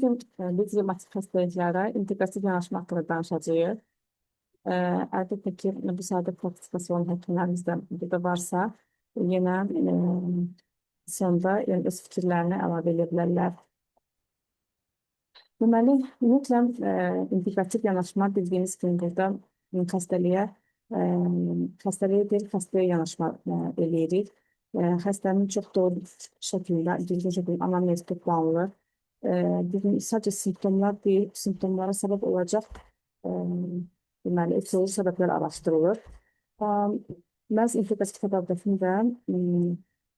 gün biz revmatik xəstəliklərə inteqrativ yanaşma haqqında danışacağıq. Əlbəttə ki, bu sahədə praktikası olan həkimlərimiz də burada varsa, yenə sonda yəni öz fikirlərini əlavə edə bilərlər. Deməli, ümumiyyətlə inteqrativ yanaşma bildiyimiz kimi burada xəstəliyə deyil, xəstəyə yanaşma eləyirik. Xəstənin çox doğru şəkildə, düzgün şəkildə anamnezi toplanılır. Sadəcə simptomlar deyil, simptomlara səbəb olacaq deməli, etioloji səbəblər araşdırılır. Məhz inteqrativ tədavüdəsində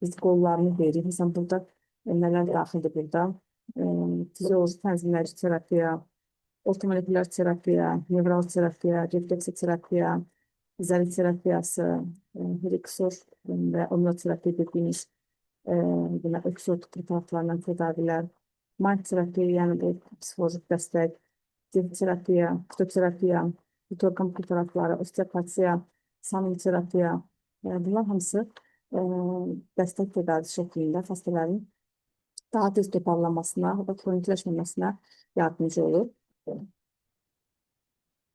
biz qollarını veririk. Məsələn, burada nələr daxildir burada? Fizioloji tənzimləyici terapiya, ortomolekulyar terapiya, nevral terapiya, refleksi terapiya, zəli terapiyası, heliksor və omnoterapiya dediyimiz öksürük preparatlarından tədavilər, mind terapiya, yəni bu psixoloji dəstək, terapiya, fitoterapiya, orqan preparatları, osteopatiya, samin terapiya, bunlar hamısı dəstək tədavi şəklində xəstələrin daha tez toparlanmasına və kronikləşməməsinə yardımcı olur.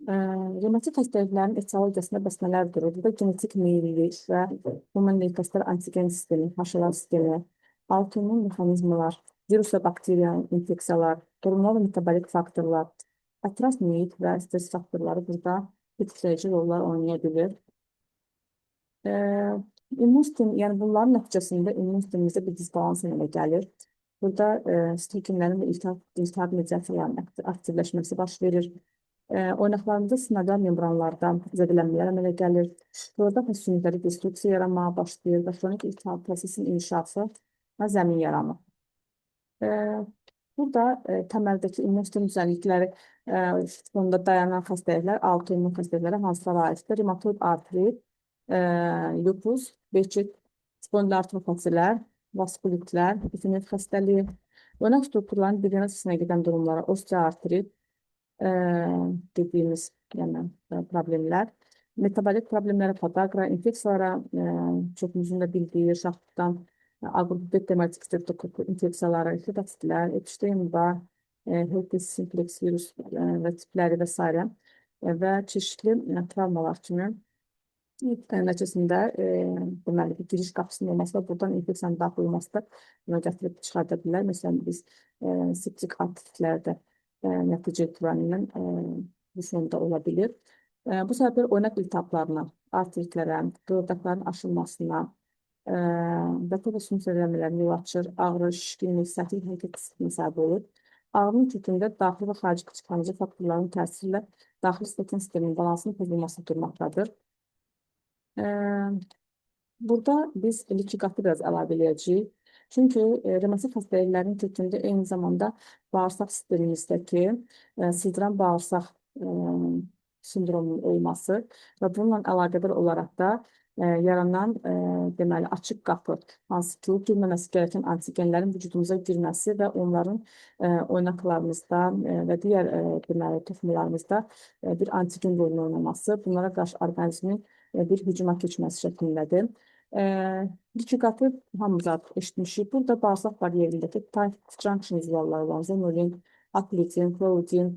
Revmatik xəstəliklərin etiologiyasında bəs nələr durur? Burada genetik meyillilik və human leykositlər antigen sistemi, haşalar sistemi, autoimmun mexanizmalar, virus və bakteriya infeksiyalar, hormonal və metabolik faktorlar, ətraf mühit və stress faktorları burada tetikləyici rollar oynaya bilir. İmmun sistemi, yəni bunların nəticəsində immun sistemimizdə bir disbalans əmələ gəlir. Burada sitokinlərin və iltihab mediatorlarının aktivləşməsi baş verir. Oynaqlarımızda sinadal membranlardan zədələnmələr əmələ gəlir. Burada sümükləri destruksiya yaranmağa başlayır və xronik iltihab prosesinin inkişafı və zəmin yaranır. Burada təməldəki immun sistem düzənlikləri fonunda dayanan xəstəliklər, autoimmun xəstəliklərə hansılara aiddir? Revmatoid artrit, lupus, Behçet, spondilartropatilər, vaskulitlər, itinit xəstəliyi, oynaq strukturların degenerasiyasinə gedən durumlara, osteoartrit dediyimiz problemlər, metabolik problemlərə, podagra, infeksiyalara çox müzündə bildiyi şaxtdan, aqrub beta-hemolytik streptokoku infeksiyaları, hepatitlər, epişteyn-Barr, herpes simplex virus və tipləri və s. və çeşitli travmalar kimi nəticəsində deməli, giriş qapısının olması və buradan infeksiyanın daxil olması da buna gətirib çıxarda bilər. Məsələn, biz septik artritlərdə nəticə etibarilə bu fonda ola bilir. Bu səbəblər oynaq iltihablarına, artritlərə, qığırdaqların aşılmasına və təbii sümük zədələnmələrinə yol açır, ağrı, şişkinlik, səthi hərəkət sistemi səbəb olur. Ağrının kökündə daxili və xarici qıcıqlandırıcı faktorların təsiri ilə daxili stetin sisteminin balansının pozulması durmaqdadır. Burada biz likiqatı biraz əlavə edəcəyik. Çünki revmatik xəstəliklərin kökündə eyni zamanda bağırsaq sistemimizdəki sidran bağırsaq sindromunun olması və bununla əlaqədar olaraq da yaranan deməli, açıq qapı, hansı ki, girməməsi gerəkən antigenlərin vücudumuza girməsi və onların oynaqlarımızda və digər deməli, toxumlarımızda bir antigen rolunu oynaması, bunlara qarşı orqanizmin bir hücuma keçməsi şəklindədir. Likiqatı hamımız artıq eşitmişik. Burada bağırsaq bariyerindəki tight junction izolaları olan zonulin, aplitin, chloridin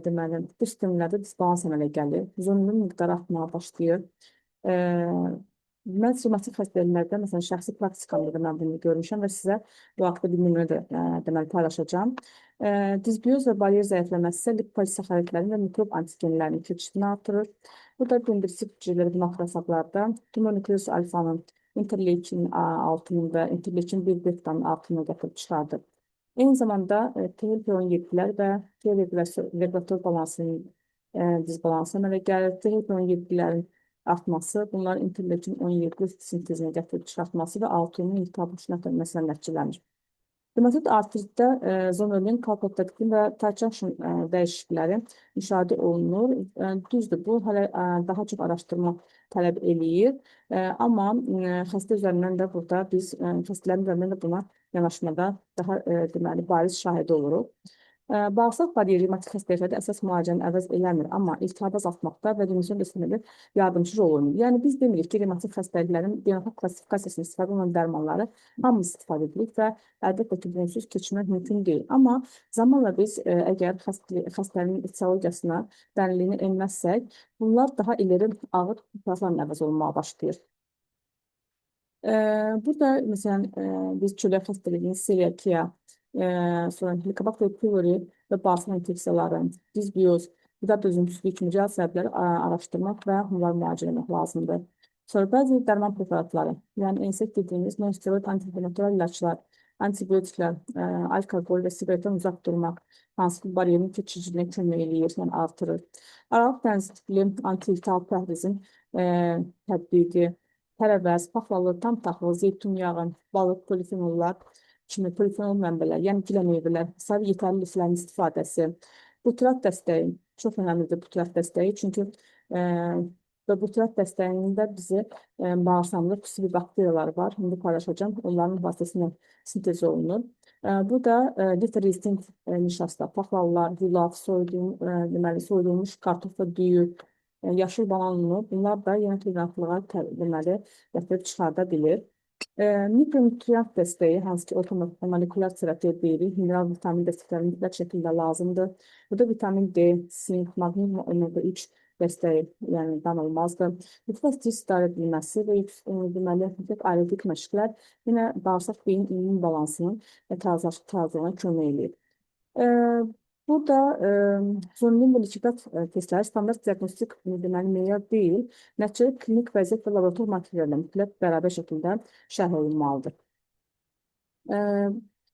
deməli, bu sistemlərdə disbalans əmələ gəlir. Zonulin miqdarı artmağa başlayır. Mən revmatik xəstəliklərdə, məsələn, şəxsi praktikamda da mən bunu görmüşəm və sizə bu haqda bir nümunə də deməli, paylaşacağım. Disbioz və baryer zəifləməsi isə lipopolisakkaridlərin və mikrob antigenlərinin keçişini artırır. Burada döndürücü hüceyrələri makrohesablarda tümörnükleus alfanın, interleykin 6-nın və interleykin 1-betanın artımına gətirib çıxardır. Eyni zamanda THP-17-lər və T-regulator balansının disbalansı əmələ gəlir. THP-17-lərin artması, bunların interleykin 17 sintezinə gətirib çıxartması və autoimmun iltihab məsələn nəticələnir. Revmatoid artritdə zonulin, kalprotektin və tight junction dəyişiklikləri müşahidə olunur. Düzdür, bu hələ daha çox araşdırma tələb eləyir. Amma xəstə üzərindən də burada biz xəstələrin üzərindən də buna yanaşmada daha deməli, bariz şahidi oluruq. Bağırsaq bariyeri revmatik xəstəliklərdə əsas müalicəni əvəz eləmir, amma iltihabı azaltmaqda və remisyon etməkdə yardımcı rol oynayır. Yəni biz demirik ki, revmatik xəstəliklərin beynəlxalq klassifikasiyasında istifadə olunan dərmanları hamımız istifadə edirik və əlbəttə ki, bunsuz keçmək mümkün deyil. Amma zamanla biz əgər xəstəliyin etiologiyasına, dərinliyinə enməzsək, bunlar daha ileri ağır preparatlarla əvəz olunmağa başlayır. Burada məsələn biz çölyak xəstəliyinin celiakiya, sonra Helicobacter pylori və bağırsaq infeksiyaları, disbioz, qida dözümsüzlüyü kimi real səbəbləri araşdırmaq və onları müalicə etmək lazımdır. Sonra bəzi dərman preparatları, yəni NSAID dediyimiz non-steroid anti-inflamatuar ilaçlar, antibiotiklər, alkoqol və siqaretdən uzaq durmaq, hansı ki, bariyerin keçiciliyinə kömək eləyir, yəni artırır. Aralıq dənizli tipli anti-iltihab pəhrizin tətbiqi, tərəvəz, paxlalı, tam taxıl, zeytun yağı, balıq, polifenollar kimi polifenol mənbələr, yəni gilə meyvələr, sarı yetərli liflərin istifadəsi, butrat dəstəyi, çox önəmlidir butrat dəstəyi, çünki və butrat dəstəyində bizi bağırsağımızda xüsusi bir bakteriyalar var, indi paylaşacağım, onların vasitəsilə sintez olunur. Bu da liter-resistent nişasta, paxlalılar, yulaf, soyulmuş kartof və düyü, yaşıl banan unu, bunlar da yemək toleranslığa deməli gətirib çıxarda bilir. Mikronutriyant dəstəyi, hansı ki, ortomolekulyar terapiya deyirik, mineral vitamin dəstəkləri mütləq şəkildə lazımdır. Burada vitamin D, sink, maqnum və omega 3 dəstəyi, yəni danılmazdır. Mütləq idarə edilməsi və deməli mütləq aerodik məşqlər yenə bağırsaq beyin immun balansının tazəlığına kömək eləyir. Burada zorunlu molekulyar testləri standart diaqnostik deməli meyar deyil, nəticəli klinik vəziyyət və laborator materiallarla mütləq bərabər şəkildə şərh olunmalıdır.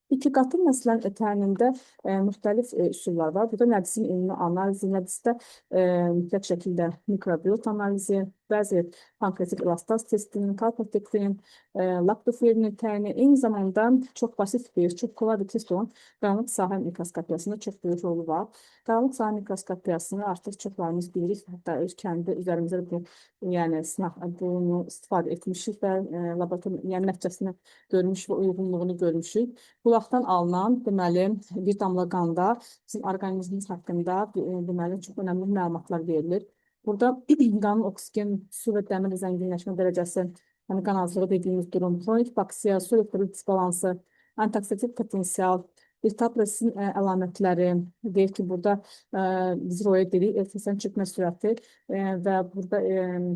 İki qatı məsələn təlimində müxtəlif üsullar var. Burada nədisin ümumi analizi, nədisdə mütləq şəkildə mikrobiot analizi, bəzi pankreatik elastaz testinin, kalprotektinin, laktoferinin təyini, eyni zamanda çox basit bir, çox kolay bir test olan qaranlıq sahə mikroskopiyasında çox böyük rolu var. Qaranlıq sahə mikroskopiyasını artıq çoxlarımız bilirik, hətta kəndi üzərimizdə bu, yəni bunu istifadə etmişik və laborator, yəni nəticəsini görmüş və uyğunluğunu görmüşük. Qulaqdan alınan, deməli, bir damla qanda bizim orqanizmimiz haqqında deməli çox önəmli məlumatlar verilir. Burada qanın oksigen, su və dəmir zənginləşmə dərəcəsi, yəni qan azlığı dediyimiz durum, kronik hipoksiya, su elektrolit disbalansı, antioksidativ potensial, iltihab prosesinin əlamətləri, deyir ki, burada biz roya dedik, efesin çökmə sürəti və burada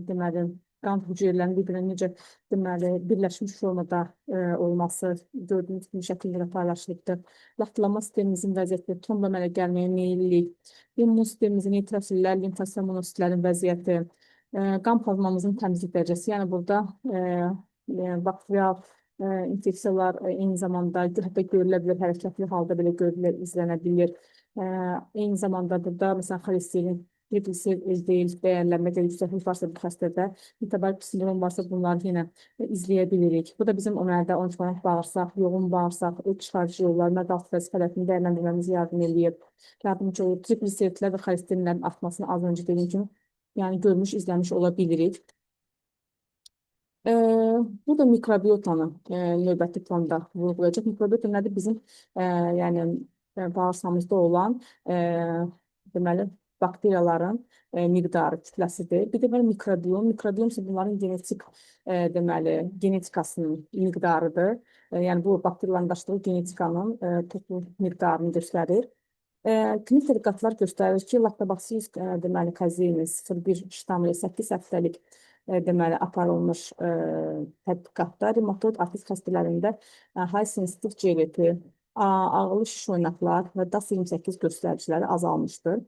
deməli, qan hüceyrələrinin bir-birinə necə deməli, birləşmiş formada olması gördüyünüz kimi şəkillərə paylaşılıbdır. Laxtalanma sistemimizin vəziyyəti, tromb əmələ gəlməyə meyillik, immun sistemimizin nitrosillər, limfositet monositlərin vəziyyəti, qan plazmamızın təmizlik dərəcəsi, yəni burada bakterial infeksiyalar eyni zamanda hətta görülə bilər, hərəkətli halda belə görülür, izlənə bilir. Eyni zamanda burada məsələn xolesterin deyil, dəyərlənmə yüksəklik varsa bu xəstədə, metabolik sindrom varsa bunları yenə izləyə bilirik. Bu da bizim ömərdə 13 bağırsaq, yoğun bağırsaq, öd çıxarıcı yollar, məqaltı vəzifələrini dəyərləndirməmizi yardım eləyir. Yardımcı olur. Trigliseritlər və xolesterinlərin artmasını az öncə dediyim kimi, yəni görmüş, izləmiş ola bilirik. Bu da mikrobiotanı növbəti planda vurğulayacaq. Mikrobiota nədir? Bizim yəni bağırsağımızda olan deməli bakteriyaların miqdarı, kütləsidir. Bir də mikrobiom. Mikrobiom isə bunların genetik deməli genetikasının miqdarıdır. Yəni bu bakteriyaların daşıdığı genetikanın toplu miqdarını göstərir. Klinik tədqiqatlar göstərir ki, Lactobacillus deməli kazeinis 0,1 ştamlı 8 həftəlik deməli aparılmış tədqiqatda revmatoid artrit xəstələrində high sensitive GLP, ağırlı şiş oynaqlar və DAS28 göstəriciləri azalmışdır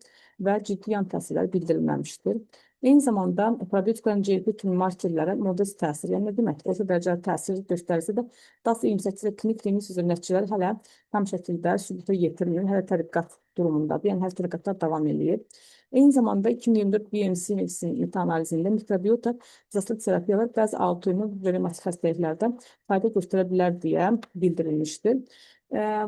və ciddi yan təsirlər bildirilməmişdir. Eyni zamanda probiotiklərin GLP kimi markerlərə modest təsir, yəni nə demək? Orta dərəcəli təsir göstərisi də DAS28 və klinik klinik üzrə nəticələr hələ tam şəkildə sübuta yetirilir, hələ tədqiqat durumundadır, yəni hələ tədqiqatlar davam edir. Eyni zamanda 2024 BMC medisinin meta-analizində mikrobiota izaslı terapiyalar bəzi autoimmün və revmatik xəstəliklərdə fayda göstərə bilər deyə bildirilmişdir.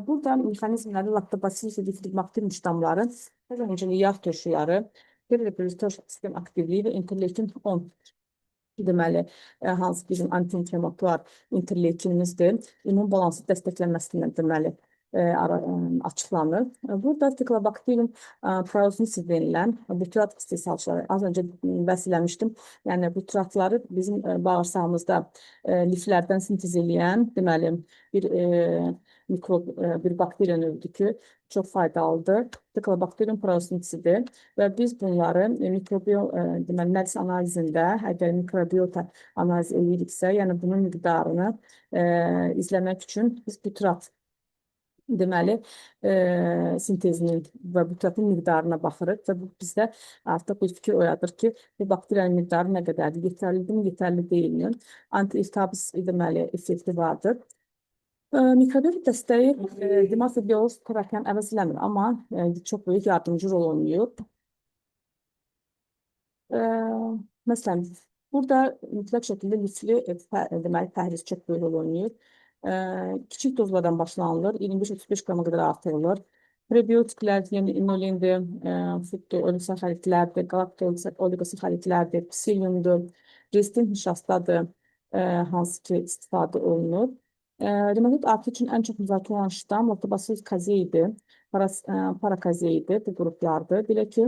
Burada mexanizmləri Lactobacillus diffidobakter ştamları, həmçinin yağ turşuları, reproduktor sistem aktivliyi və interleukin 10 deməli, hansı bizim anti-inflamatuar interleukinimizdir, immun balansı dəstəklənməsindən deməli açıqlanır. Burada Ticobacterium prausnitzii denilən butrat istehsalçıları, az öncə bəhs eləmişdim. Yəni butratları bizim bağırsağımızda liflərdən sintez eləyən, deməli, bir mikrob, bir bakteriya növüdür ki, çox faydalıdır. Ticobacterium prausnitzii və biz bunları mikrobiyo, deməli, nəzis analizində, əgər mikrobiota analiz ediriksə, yəni bunun miqdarını izləmək üçün biz butrat, deməli, sintezinin və butratın miqdarına baxırıq və bu bizdə artıq bir fikir oyadır ki, bu bakteriyanın miqdarı nə qədərdir, yetərlidir mi, yetərli deyilmi? Anti-iltihabi, deməli, effekti vardır. Mikrobiota dəstəyi deməli, bioloji terapiyanı əvəz eləmir, amma çox böyük yardımcı rol oynayır. Məsələn, burada mütləq şəkildə lifli, deməli, pəhriz çox böyük rol oynayır. Kiçik dozlardan başlanılır, 25-35 qrama qədər artırılır. Prebiotiklər, yəni inulindir, oligosaxaridlərdir, galaktik-oligosaxaridlərdir, psiliumdur, resistent nişastadır, hansı ki istifadə olunur. Reumatit artri üçün ən çox müzakirə olunan ştam Lactobacillus casei-dir, parakazei-dir, bu qruplardır. Belə ki,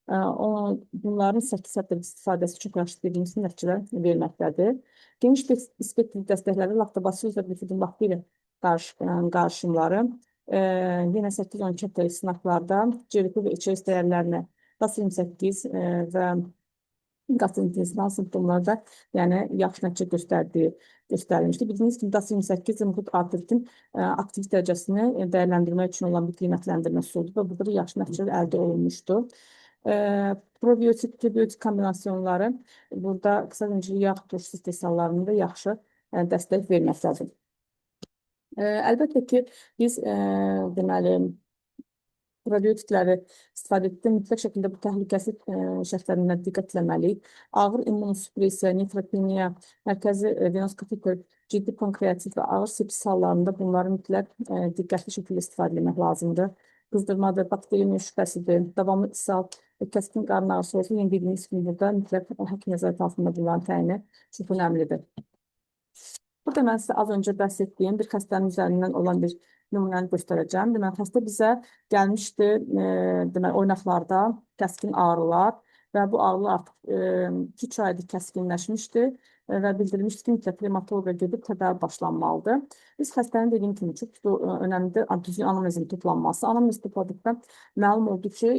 bunların 8 istifadəsi çox yaxşı dediyimiz nəticələr verməkdədir. Geniş spektr dəstəkləri Lactobacillus və bifidobakteriya qarışımları yenə 8-12 həftəlik sınaqlarda CRP və içəris dəyərlərinə DAS28 və gastrointestinal simptomlarda yəni yaxşı nəticə göstərilmişdir. Bildiyiniz kimi DAS28 reumatit artritin aktivlik dərəcəsini dəyərləndirmək üçün olan bir qiymətləndirmə üsuludur və burada yaxşı nəticələr əldə olunmuşdur. Probiotik, prebiotik kombinasyonları burada qısa öncəli yağ turşusu istehsallarında yaxşı dəstək verməkdədir. Əlbəttə ki, biz deməli, probiotikləri istifadə etdikdə mütləq şəkildə bu təhlükəsiz şərtlərindən diqqət etməliyik. Ağır immunosupressiya, neutropeniya, mərkəzi venoz kateter, ciddi pankreatit və ağır sepsis hallarında bunları mütləq diqqətli şəkildə istifadə etmək lazımdır. Qızdırmadır, bakteriya şübhəsidir, davamlı ishal, kəskin qarın ağrısı olsun, yəni dediyimiz kimi burada mütləq həkim nəzarəti altında bunların təyini çox önəmlidir. Burada mən sizə az öncə bəhs etdiyim bir xəstənin üzərindən olan bir nümunəni göstərəcəm. Deməli, xəstə bizə gəlmişdi, deməli, oynaqlarda kəskin ağrılar və bu ağrılar artıq 2 aydır kəskinləşmişdi və bildirilmişdi ki, mütləq revmatoloqa gedib tədavi başlanmalıdır. Biz xəstənin dediyim kimi çox önəmlidir düzgün anamnezin toplanması. Anamnez topladıqda məlum oldu ki,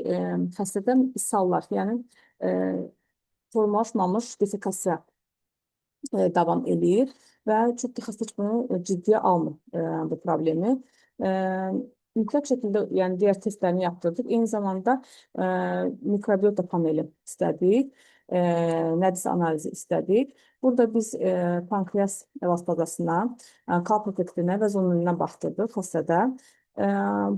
xəstədə ishallar, yəni formalaşmamış defekasiya davam edir və çox da xəstə bunu ciddiyə almır bu problemi. Mütləq şəkildə yəni digər testlərini yaptırdık. Eyni zamanda mikrobiota paneli istədik, nəzis analizi istədik. Burada biz pankreas elastazasına, kalprotektinə və zonulinə baxdırdıq xəstədə.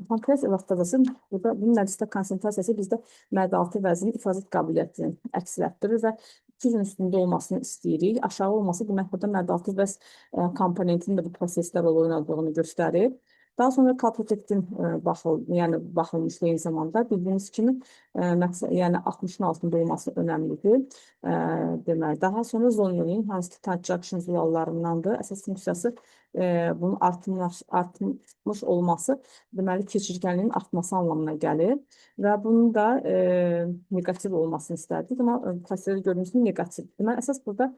Pankreas elastazası, burada bunun nəzisdə konsentrasiyası bizdə mədə-altı vəzinin ifrazat qabiliyyətini əksələtdirir və 200-ün üstündə olmasını istəyirik. Aşağı olması demək, burada mədə-altı vəz komponentinin də bu prosesdə rol oynadığını göstərir. Daha sonra kalprotektin baxılmışdı eyni zamanda. Bildiyiniz kimi, yəni 60-ın altında olması önəmlidir. Deməli, daha sonra zonulin, hansı ki, tight zülallarındandır. Əsas funksiyası bunun artmış olması, deməli, keçirgənliyin artması anlamına gəlir və bunun da negativ olmasını istərdik. Amma xəstədə gördüyünüz kimi negativ. Deməli, əsas burada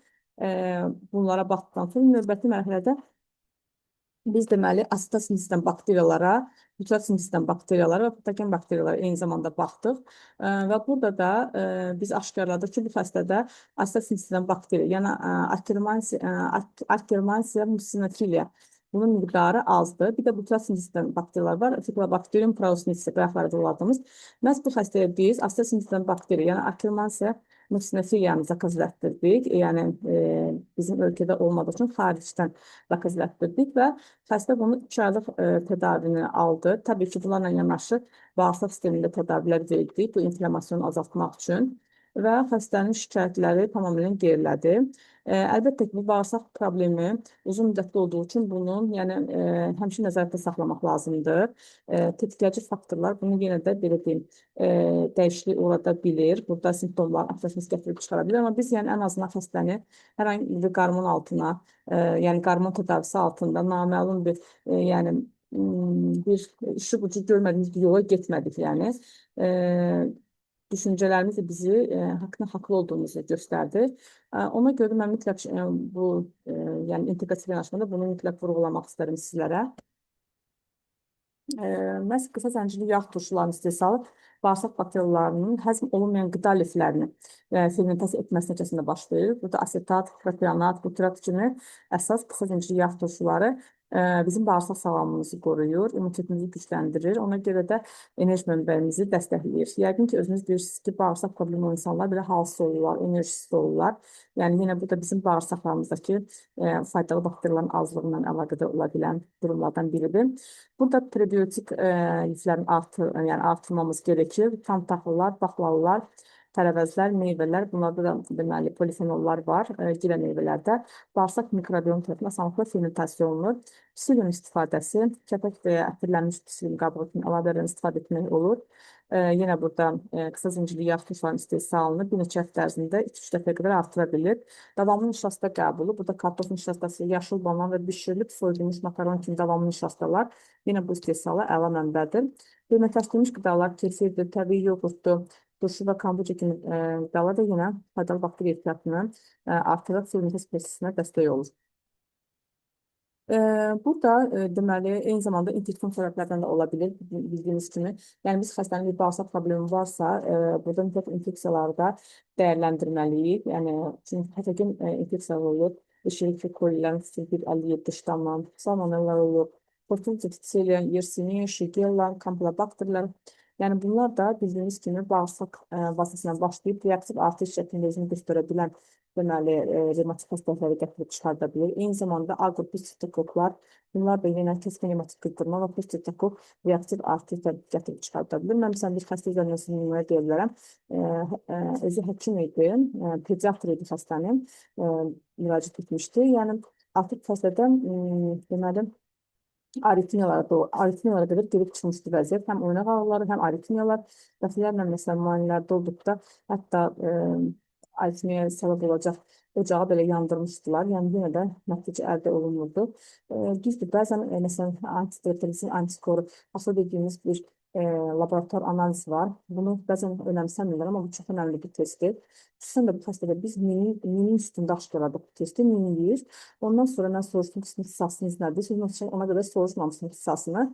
bunlara baxdıqdan sonra növbəti mərhələdə biz deməli, asitat sintezidən bakteriyalara, nitrat sintezidən bakteriyalara və patogen bakteriyalara eyni zamanda baxdıq. Və burada da biz aşkarladıq ki, bu xəstədə asitat sintezidən bakteriya, yəni Akkermansia mucinophilia, bunun miqdarı azdır. Bir də nitrat sintezidən bakteriyalar var. Ticobacterium prausnitzii, bayaqlarda doladığımız. Məhz bu xəstəyə biz asitat sintezidən bakteriya, yəni Akkermansia mucinophilia zakaz etdirdik. Yəni bizim ölkədə olmadığı üçün xaricdən zakaz etdirdik və xəstə bunu 2 aylıq tədavini aldı. Təbii ki, bunlarla yanaşı bağırsaq sistemində tədavilər verdik bu inflamasyonu azaltmaq üçün və xəstənin şikayətləri tamamilə gerilədi. Əlbəttə ki, bu bağırsaq problemi uzun müddətli olduğu üçün bunun həmişə nəzarətdə saxlamaq lazımdır. Tetikləyici faktorlar bunu yenə də belə deyim, dəyişiklik orada bilir. Burada simptomlar afəşiniz gətirib çıxara bilir. Amma biz ən azından xəstəni hər hangi bir qarmon altına, yəni qarmon tədavisi altında naməlum bir bir işi ucu görmədiyimiz bir yola getmədik yəni. E, Düşüncələrimiz də bizi haqqında haqlı olduğumuzu göstərdi. Ona görə mən mütləq bu yəni inteqrativ yanaşmada bunu mütləq vurğulamaq istərəm sizlərə. Məhz qısa zəncirli yağ turşularının istehsalı bağırsaq bakteriyalarının həzm olunmayan qida liflərini fermentasiya etməsi nəticəsində başlayır. Burada asetat, propianat, butyrat kimi əsas qısa zəncirli yağ turşuları bizim bağırsaq sağlamlığımızı qoruyur, immunitetimizi gücləndirir. Ona görə də enerji mənbəyimizi dəstəkləyir. Yəqin ki, özünüz bilirsiniz ki, bağırsaq problemi olan insanlar belə halsız olurlar, enerjisiz olurlar. Yəni yenə bu da bizim bağırsaqlarımızdakı faydalı bakteriyaların azlığından əlaqədar ola bilən durumlardan biridir. Burada prebiotik liflərin yəni artırmamız gerekir. Tam taxıllar, baxlalılar, tərəvəzlər, meyvələr, bunlarda da deməli polifenollar var. Girə meyvələrdə bağırsaq mikrobiom tərəfindən asanlıqla fermentasiya olunur. Psilin istifadəsi, kəpək və ya ətirlənmiş psilin qabığı kimi əlavələrdən istifadə etmək olur. Yenə burada qısa zincirli yağ turşularının istehsalını bir neçə həftə ərzində 2-3 dəfəyə qədər artıra bilir. Davamlı nişasta qəbulu, burada kartof nişastası, yaşıl banan və bişirilib soyulmuş makaron kimi davamlı nişastalar yenə bu istehsala əla mənbədir. Fermentləşdirilmiş qidalar, kefirdir, təbii yoğurtdur, turşu və kombuça kimi qidalar da yenə faydalı bakteriya ehtiyatını artıraraq fermentasiya prosesinə dəstək olur. Burada deməli eyni zamanda infeksion səbəblərdən də ola bilir bildiyimiz kimi. Yəni biz xəstənin bir bağırsaq problemi varsa, burada mütləq infeksiyaları da dəyərləndirməliyik. Yəni çünki patogen infeksiyalar olur. Eşerichia coli'lərin 157 ştamı, salmonella olur. Portullia difficile, Yersinia, Shigella, Campylobacterlər. Yəni bunlar da bildiyimiz kimi bağırsaq vasitəsilə başlayıb reaktiv artış şəklində özünü göstərə bilən deməli revmatik xəstəlikləri gətirib çıxarda bilir. Eyni zamanda A qrupu streptokoklar, bunlar da yenə kəskin revmatik qızdırma və streptokok reaktiv artış gətirib çıxarda bilir. Mən məsələn bir xəstə üzərindən nümunə deyə bilərəm. Özü həkim idi, pediatr idi xəstənin, müraciət etmişdi. Yəni artıq xəstədən deməli aritmiyalara qədər gedib çıxmışdı vəziyyət. Həm oynaq ağrıları, həm aritmiyalar, dəfələrlə məsələn müayinələrdə olduqda hətta aritmiyaya səbəb olacaq ocağı belə yandırmışdılar. Yəni yenə də nəticə əldə olunurdu. Düzdür, bəzən məsələn antistreptolizin antikoru asıl dediyimiz bir laborator analiz var. Bunu bəzən önəmsəmirlər, amma bu çox önəmli bir testdir. Xüsusən də bu xəstədə biz minin üstündə aşkarladıq bu testi, 1100. Ondan sonra mən soruşdum ki, sinif ixtisasınız nədir? Siz ona qədər soruşmamışsınız ixtisasını.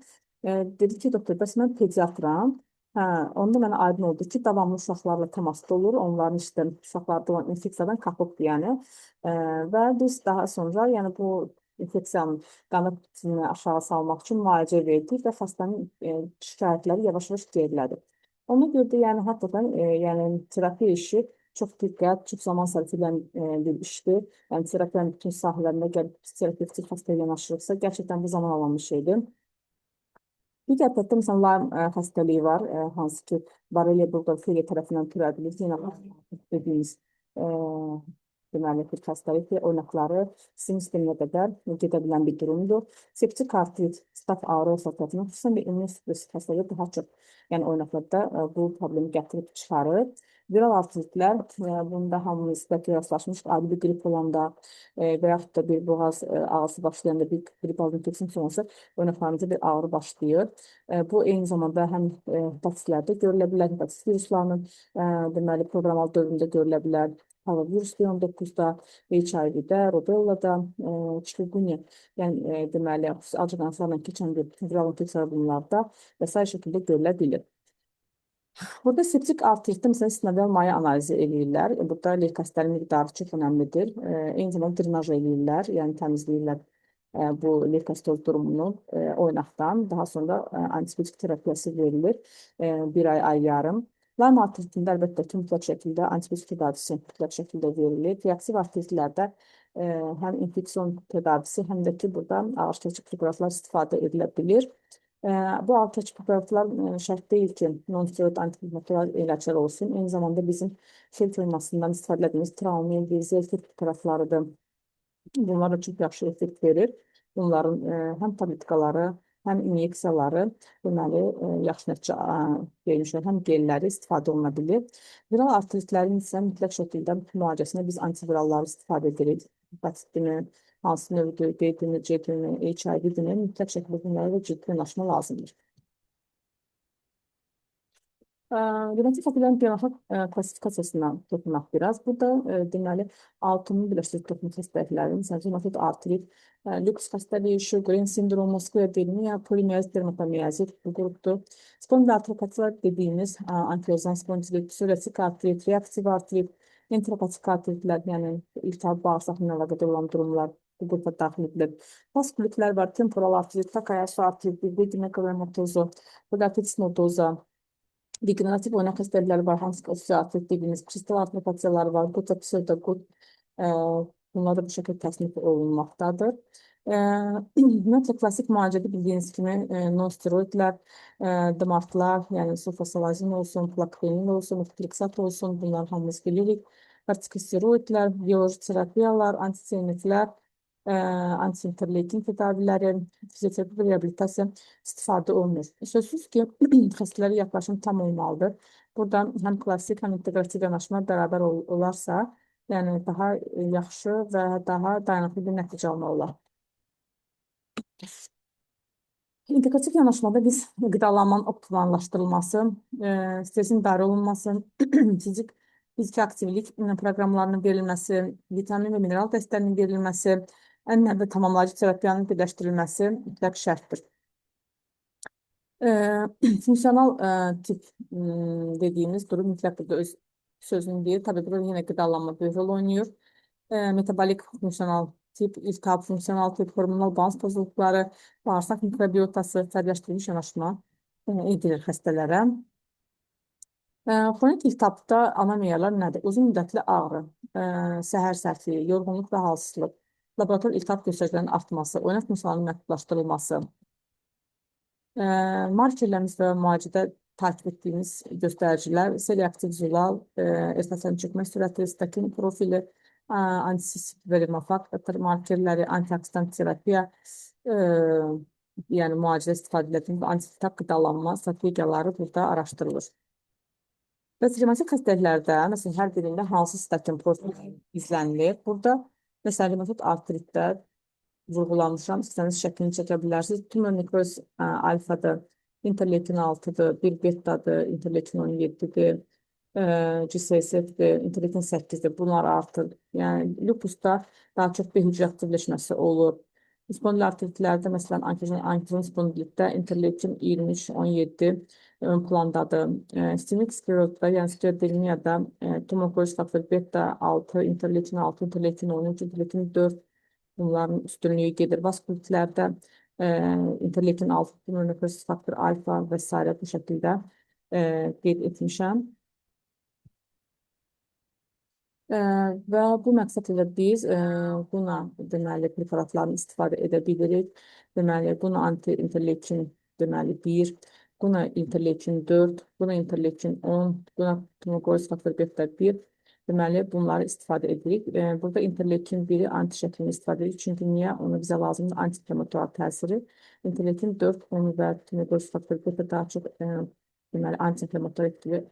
Dedi ki, doktor, bəs mən pediatram. Onda mənə aydın oldu ki, davamlı uşaqlarla təmasda olur. Onların işte uşaqlarda olan infeksiyadan kapıbdır yəni. Və biz daha sonra yəni bu infeksiyanın qanı aşağı salmaq üçün müalicə verdik və xəstənin şikayətləri yavaş-yavaş gerilədi. Ona görə də yəni həqiqətən yəni terapiya işi çox diqqət, çox zaman sərf edən bir işdir. Yəni terapiyanın bütün sahələrində gəlib terapevtik xəstəyə yanaşırıqsa, gerçəkdən bu zaman alan bir şeydir. Digər tərəfdə məsələn Lyme xəstəliyi var, hansı ki, Borrelia burgdorferi tərəfindən törədilir. Yenə dediyimiz deməli bir xəstəlikdir. Oynaqları sinir sisteminə qədər gedə bilən bir durumdur. Septik artrit, staf aureus tərəfindən xüsusən bir immunosupressiv xəstəlik daha çox, yəni oynaqlarda bu problemi gətirib çıxarır. Viral artritlər, bunda hamımız bəlkə rastlaşmışıq, adi bir qrip olanda və yaxud da bir boğaz ağrısı başlayanda bir qripal infeksiyon sonrası oynaqlarımızda bir ağrı başlayır. Bu eyni zamanda həm hepatitlərdə görülə bilər, hepatit viruslarının deməli programal dövründə görülə bilər. Virus 19-da, HIV-də, rubellada, chikungunya, yəni deməli acıqanlarla keçən bir viral infeksiyalar bunlarda və sair şəkildə görülə bilir. Burada septik artritdə məsələn sinovial maya analizi eləyirlər. Burada leykositlərin miqdarı çox önəmlidir. Eyni zamanda drenaj eləyirlər, yəni təmizləyirlər bu leykositoz durumunu oynaqdan. Daha sonra antibiotik terapiyası verilir bir ay yarım. Lyme artritində əlbəttə ki, mütləq şəkildə antibiotik tedavisi mütləq şəkildə verilir. Reaktiv artritlərdə həm infeksiyon tedavisi, həm də ki, burada ağırçəkli preparatlar istifadə edilə bilir. Bu ağırçəkli preparatlar şərt deyil ki, non-steroid antiinflamatuar ilaçlar olsun. Eyni zamanda bizim sel toymasından istifadə etdiyimiz Traumel, Virzel preparatlarıdır. Bunlar da çox yaxşı effekt verir. Bunların həm tabletkaları, həm inyeksiyaları deməli yaxşı nəticə vermişlər, həm gelləri istifadə oluna bilir. Viral artritlərin isə mütləq şəkildə müalicəsində biz antiviralları istifadə edirik. Hepatitini, hansı növdür, qeyd-edilmə, HIV-dir, mütləq şəkildə bunlara da ciddi yanaşma lazımdır. Revmatik faktorların beynəlxalq klassifikasiyasından toxunaq biraz. Burada deməli 6-nı birləşdirib toxunma xəstəlikləri, məsələn, revmatid artrit, lüks xəstəliyi, Sjögren sindromu, sklerodermiya, polimiyaz dermatomiyazit bu qrupdur. Spondiloartropatiyalar dediyimiz ankilozan spondilit, psoriatik artrit, reaktiv artrit, enteropatik artritlər, yəni iltihab bağırsaqla əlaqədar olan durumlar bu qrupa daxil edilir. Vaskulitlər var, temporal artrit, Takayasu artrit, ginekolomatozu, pediatritis nodoza, degenerativ oynaq xəstəlikləri var, hansı osteoartrit dediyimiz, kristal artropatiyaları var, quta pseudoqut, bunlar da bu şəkildə təsnif olunmaqdadır. Ümumiyyətlə, klassik müalicədə bildiyiniz kimi non-steroidlər, DMARD-lar, yəni sulfasalazin olsun, plaquenil olsun, methotrexat olsun, bunlar hamımız bilirik. Kortikosteroidlər, bioloji terapiyalar, antisemitlər, anti-interleykin tədaviləri, fizioterapi və reabilitasiya istifadə olunur. Sözsüz ki, xəstələrə yaxlaşım tam olmalıdır. Burada həm klassik, həm inteqrativ yanaşma bərabər olarsa, yəni daha yaxşı və daha dayanıqlı bir nəticə almaq olar. İnteqrativ yanaşmada biz qidalanmanın optimallaşdırılması, stresin idarə olunması, fiziki aktivlik proqramlarının verilməsi, vitamin və mineral dəstlərinin verilməsi, ən-nəvi tamamlayıcı terapiyanın birləşdirilməsi mütləq şərtdir. Funksional tip dediyimiz durum mütləq burada öz sözünü deyir. Tabii burada yenə qidalanma böyük rol oynayır. Metabolik funksional tip, iltihab funksional tip, hormonal balans pozuntuları, bağırsaq mikrobiotası, fərqləşdirilmiş yanaşma edilir xəstələrə. Xronik iltihabda ana meyarlar nədir? Uzun müddətli ağrı, səhər sərtliyi, yorğunluq və halsızlıq, laborator iltihab göstəricilərinin artması, oynaq funksiyalarının məhdudlaşdırılması, markerlərimiz və müalicədə takip etdiyimiz göstəricilər, selektiv zulal, ertəsən çökmə sürəti, statin profili, antisistik və remafaktor markerləri, antioksidant terapiya, yəni müalicədə istifadə edildiyi antihitab qidalanma strategiyaları burada araşdırılır. Bəs revmatik xəstəliklərdə, məsələn, hər birində hansı statin profili izlənilir? Burada, məsələn, revmatid artritdə vurğulamışam, istəniz şəklini çəkə bilərsiniz. Tumor nekroz alfadır, interleukin 6-dır, 1 betadır, interleukin 17-dir, GCSF-dir, interleukin 8-dir. Bunlar artır. Yəni, lupusda daha çox B hücrə aktivləşməsi olur. Spondiloartritlərdə, məsələn, ankilozan spondilitdə interleukin 23, 17 ön plandadır. Sistemik sklerozda, yəni sklerodermiyada tumor nekroz faktor beta 6, interleukin 6, interleukin 13, interleukin 4 bunların üstünlüyü gedir. Vaskulitlərdə interleukin 6, tumor nekroz faktor alfa və s. bu şəkildə qeyd etmişəm. Və bu məqsəd ilə biz buna deməli preparatlarını istifadə edə bilirik. Deməli, buna anti-interleukin deməli 1, buna interleukin 4, buna interleukin 10, buna tumor faktor beta 1. Deməli, bunları istifadə edirik. Burada interleukin 1-i anti şəklində istifadə edirik. Çünki niyə? Ona bizə lazımdır anti-inflamatuar təsiri. Interleukin 4, 10 və tumor faktor beta daha çox deməli, anti-inflamatuar etkili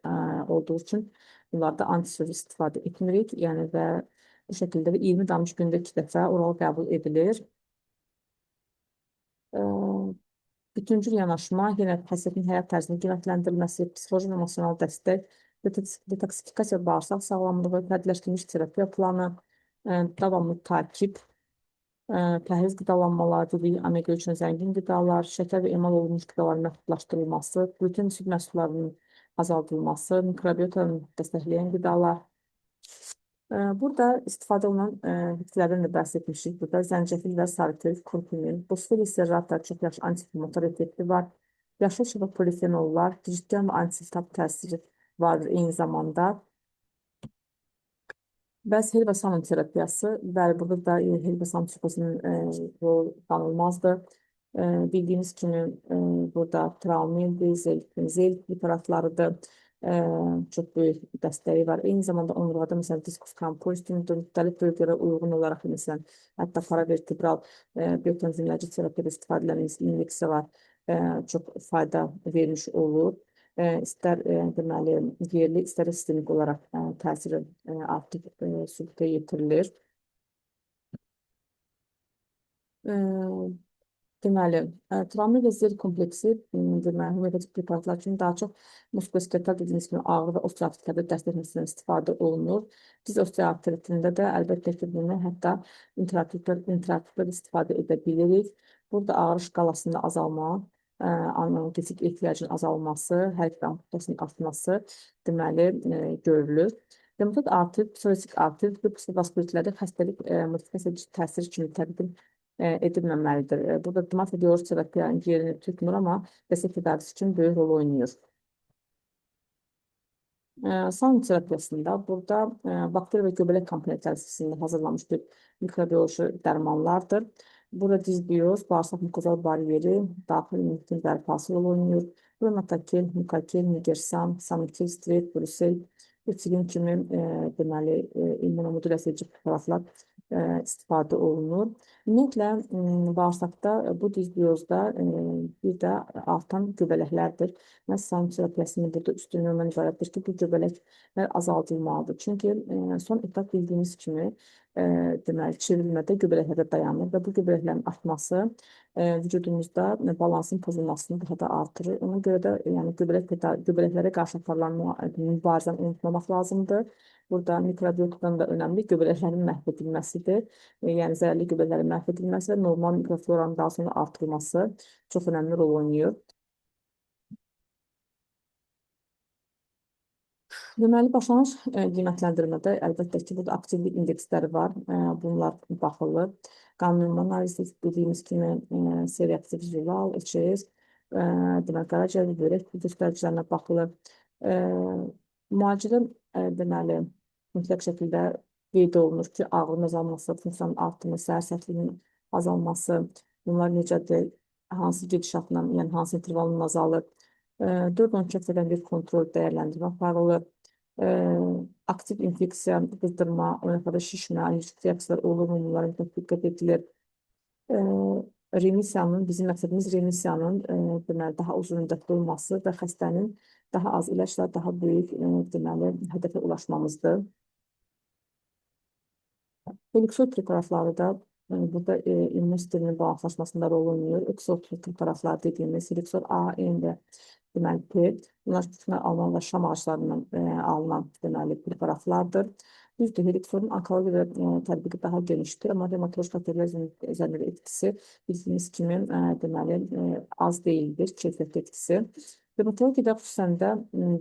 olduğu üçün bunlarda antisöz istifadə etmirik. Yəni və bu şəkildə 20 danış gündə 2 dəfə oral qəbul edilir. Bütüncül yanaşma, yenə xəstənin həyat tərzinin qiymətləndirilməsi, psixoloji və emosional dəstək, detoksifikasiya bağırsaq sağlamlığı, fərqləşdirilmiş terapiya planı, davamlı takip, pəhriz qidalanmalar, omega 3-ün zəngin qidalar, şəkər və emal olunmuş qidaların məhdudlaşdırılması, gluten süd məhsullarının azaldılması, mikrobiotanı dəstəkləyən qidalar. Burada istifadə olunan bitkilərdən də bəhs etmişik. Burada zəncəfil və sarıtörük, kurkumin, bosfor serrata çox yaxşı anti-inflamatuar effekti var. Yaşıl çörək polifenollar, dijital və anti-iltihab təsiri vardır eyni zamanda. Bəs helvasanın terapiyası, bəli, burada da helvasan psixozunun rolu danılmazdır. Bildiyimiz kimi burada travmeldir, zelf preparatlarıdır. Çox böyük dəstəyi var. Eyni zamanda onlarda məsələn diskus kompozitumdur, müxtəlif bölgələrə uyğun olaraq məsələn hətta paravertebral biokonzimləyici terapiyada istifadə edilən inyeksiyalar çox fayda vermiş olur. İstər deməli yerli, istər sistemik olaraq təsiri artıq sübuta yetirilir. E, Deməli, travma və zir kompleksi deməli, homeopatik preparatlar kimi daha çox muskuloskeletal dediyimiz kimi ağrı və osteoartritlərdə dəst etməsindən istifadə olunur. Biz osteoartritində də əlbəttə ki, bunu hətta interaktivlər istifadə edə bilirik. Burada ağrı şkalasında azalma, analgetik ehtiyacın azalması, hər iki amputasının artması deməli görülür. Revmatod artrit, psoriatik artrit və vaskularitlərdə xəstəlik modifikasiya edici təsir kimi təqdim edilməməlidir. Burada Dmat ediyoruz terapiyanın yerini tutmur, amma destek tedavisi üçün böyük rol oynayır. Saun terapiyasında burada bakteri və göbələk komponentləri sistemində hazırlanmış bir mikrobiyoloji dərmanlardır. Burada dizbioz, bağırsaq mukozal bariyeri, daxil immunitet bərpası rol oynayır. Revmatakel, mukakel, nigersan, samitil, stret, brusel, etilin kimi deməli immunomodulyasiya edici preparatlar istifadə olunur. Ümumiyyətlə, bağırsaqda bu dizbiozda bir də artan göbələklərdir. Məhz saun terapiyasının burada üstünlüyündən ibarətdir ki, bu göbələklər azaldılmalıdır. Çünki son etap bildiyimiz kimi deməli çevrilmədə göbələklərdə dayanır və bu göbələklərin artması vücudumuzda balansın pozulmasını daha da artırır. Ona görə də yəni göbələklərə qarşı aparılan mübarizəni unutmamaq lazımdır. Burada mikrobiyotdan da önəmli göbələklərin məhv edilməsidir. Yəni zərərli göbələklərin məhv edilməsi və normal mikrofloranın daha sonra artırılması çox önəmli rol oynayır. Deməli, başlanğıc qiymətləndirmədə əlbəttə ki, burada aktivlik indeksləri var. Bunlar baxılır. Qanun analizi dediyimiz kimi C-reaktiv vizual, HS, deməli, qaraciyər, börək göstəricilərinə baxılır. Müalicədə deməli, mütləq şəkildə qeyd olunur ki, ağrının azalması, funksiyanın artırması, səhər sərtliyinin azalması, bunlar necədir, hansı gedişatla, yəni hansı intervalın azalır, 4-12 həftədən bir kontrol dəyərləndirmə aparılır. Aktiv infeksiya, qızdırma, oynaqada şişmə, allerjik reaksiyalar olur, bunlara diqqət edilir. Remissiyanın, bizim məqsədimiz remissiyanın deməli, daha uzun müddətli olması və xəstənin daha az ilaçla daha böyük deməli, hədəfə ulaşmamızdır. Elixir preparatları da burada immun sisteminin balanslaşmasında rol oynayır. Eksotik preparatlar dediyimiz Elixir A, N və deməli P. Bunlar Alman və Şam ağaclarından alınan deməli preparatlardır. Düzdür, Elixir'in onkologiyada tətbiqi daha genişdir, amma revmatoloji patologiya üzərində etkisi bildiyimiz kimi deməli az deyildir, keyfiyyətli etkisi. Revmatologiyada xüsusən də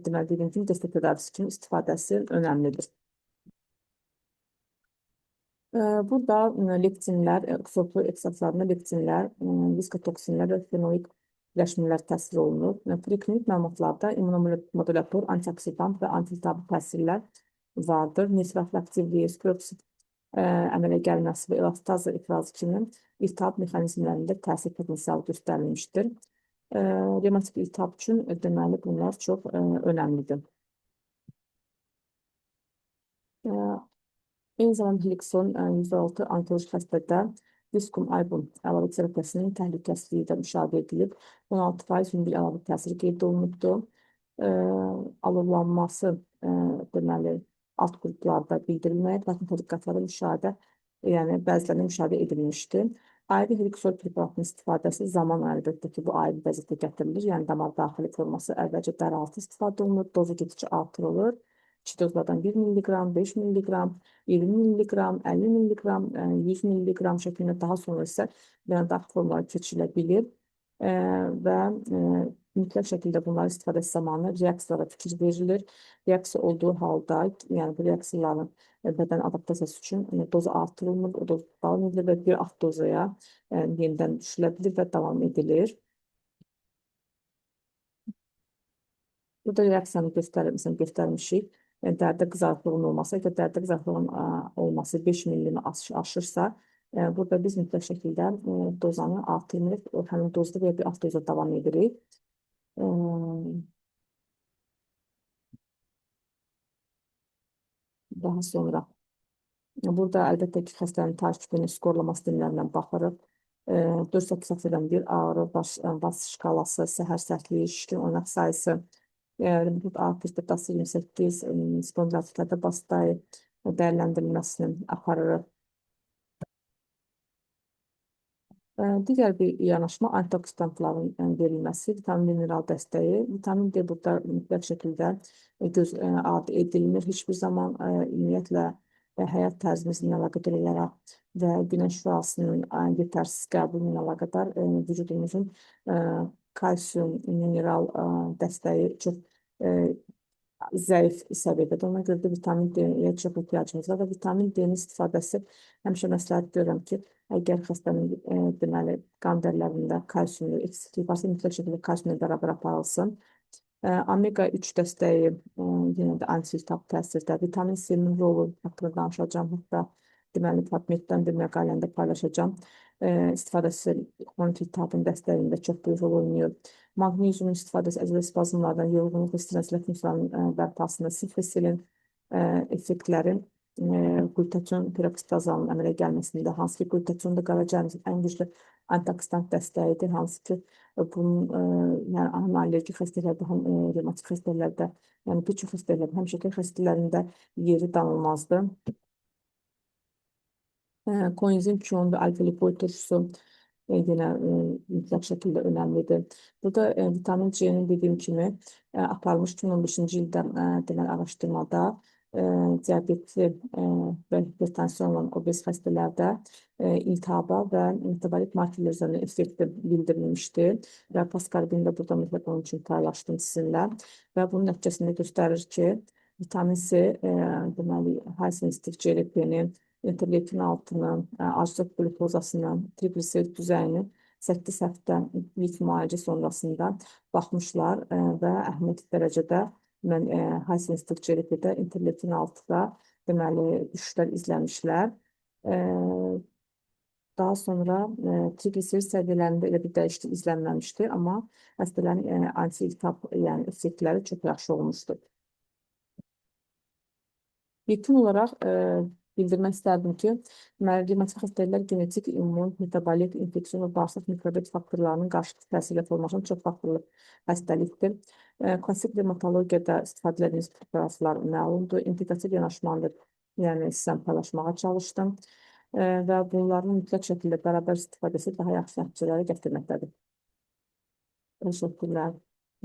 deməli dediyim kimi destek tedavisi kimi istifadəsi önəmlidir. Burada lektinlər, eksotu ekstratlarında lektinlər, viskotoksinlər və fenolik birləşmələr təsir olunur. Preklinik məlumatlarda immunomodulator, antioksidant və antiiltihabi təsirlər vardır. Nitrat aktivliyi, skleroksit əmələ gəlməsi və elastaza ifrazı kimi iltihab mexanizmlərində təsir potensialı göstərilmişdir. Revmatik iltihab üçün deməli bunlar çox önəmlidir. Eyni zamanda Helixon %6 onkoloji xəstədə diskum album əlavə terapiyasının təhlükəsizliyi də müşahidə edilib. 16% yüngül əlavə təsiri qeyd olunubdur. Alovlanması deməli alt qruplarda bildirilməyib, lakin tədqiqatlarda müşahidə, yəni bəzilərində müşahidə edilmişdir. Ayrı Helixor preparatının istifadəsi zaman əlbəttə ki, bu ayrı vəziyyətdə gətirilir. Yəni damar daxili forması əvvəlcə dəraltı istifadə olunur, dozu getdikcə artırılır. 2 dozlardan 1 mg, 5 mg, 20 mg, 50 mg, 100 mg şəklində daha sonra isə beynəldaxil formlara keçilə bilir və mütləq şəkildə bunların istifadəsi zamanı reaksiyalara fikir verilir. Reaksiya olduğu halda, yəni bu reaksiyaların bədən adaptasiyası üçün dozu artırılmır, o doz davam edilir və bir alt dozaya yenidən düşülə bilir və davam edilir. Burada reaksiyanı göstərmişik. Dərdə qızarıqlığın olması, əgər dərdə qızarıqlığın olması 5 millini aşırsa, burada biz mütləq şəkildə dozanı artırmırıq, həmin dozda və bir alt dozda davam edirik. Daha sonra burada əlbəttə ki, xəstənin takibini skorlama sistemlərindən baxırıq. 4-8 həftədən bir ağrı, bas şkalası, səhər sərtliyi, şişkin oynaq sayısı, revmatid artritdə DAS 28, spondiloartritlərdə bas dayı dəyərləndirilməsini aparırıq. Digər bir yanaşma antioksidantların verilməsi, vitamin mineral dəstəyi. Vitamin D burada mütləq şəkildə göz ardı edilir. Heç bir zaman ümumiyyətlə həyat tərzimizlə əlaqədar olaraq və günəş şüasının yetərsiz qəbulu ilə əlaqədar vücudumuzun kalsium mineral dəstəyi çox zəif səviyyədədir. Ona görə də vitamin D-yə çox ehtiyacımız var və vitamin D-nin istifadəsi həmişə məsləhət görürəm ki, əgər xəstənin deməli qan dərlərində kalsium eksikliyi varsa, mütləq şəkildə kalsiumla bərabər aparılsın. Omega 3 dəstəyi yenə də anti-iltihab təsirdə. Vitamin C-nin rolu haqqında danışacağım. Hətta deməli PubMed-dən bir məqaləndə paylaşacağım. İstifadəsi xronik iltihabın dəstəyində çox böyük rol oynayır. Maqneziumun istifadəsi əzələ spazmlardan, yorğunluq, stress və funksiyanın bərpasında, silin effektləri, qlutaton peroksidazanın əmələ gəlməsində, hansı ki, qlutaton da qaraciyərimizin ən güclü antioksidant dəstəyidir, hansı ki, bunun yəni həm allergik xəstələrdə, həm revmatik xəstələrdə, yəni bir çox xəstələrdə, həm şəkər xəstələrində yeri danılmazdır. Koenzim Q10 və alfa-lipoid turşusu yenə mütləq şəkildə önəmlidir. Burada vitamin C-nin dediyim kimi aparılmış 2015-ci ildə deməli araşdırmada diabetli və hipertansiyon obez xəstələrdə iltihaba və metabolik markerlər üzərində effekti bildirilmişdir. Və Paskarbin də burada mütləq onun üçün paylaşdım sizinlə. Və bunun nəticəsində göstərir ki, vitamin C deməli high sensitive GLP-nin interleukin 6-nın, aclıq glükozasının, trigliserid düzəyini 8 həftə ilk müalicə sonrasında baxmışlar və əhəmiyyətli dərəcədə mən high sensitive GLP-də interleukin 6-da deməli düşüşlər izləmişlər. Daha sonra trigliserid səviyyələrində elə bir dəyişiklik izlənməmişdir, amma xəstələrin anti-iltihab yəni effektləri çox yaxşı olmuşdur. Yekun olaraq bildirmək istərdim ki, revmatik xəstəliklər genetik, immun, metabolik, infeksiyon və bağırsaq mikrobiyot faktorlarının qarşılıqlı təsirlə formalaşan çox faktorlu xəstəlikdir. Klassik revmatologiyada istifadə edilmiş preparatlar məlumdur, inteqrativ yanaşmandır, yəni sizdən paylaşmağa çalışdım və bunların mütləq şəkildə bərabər istifadəsi daha yaxşı nəticələri gətirməkdədir. Təşəkkürlər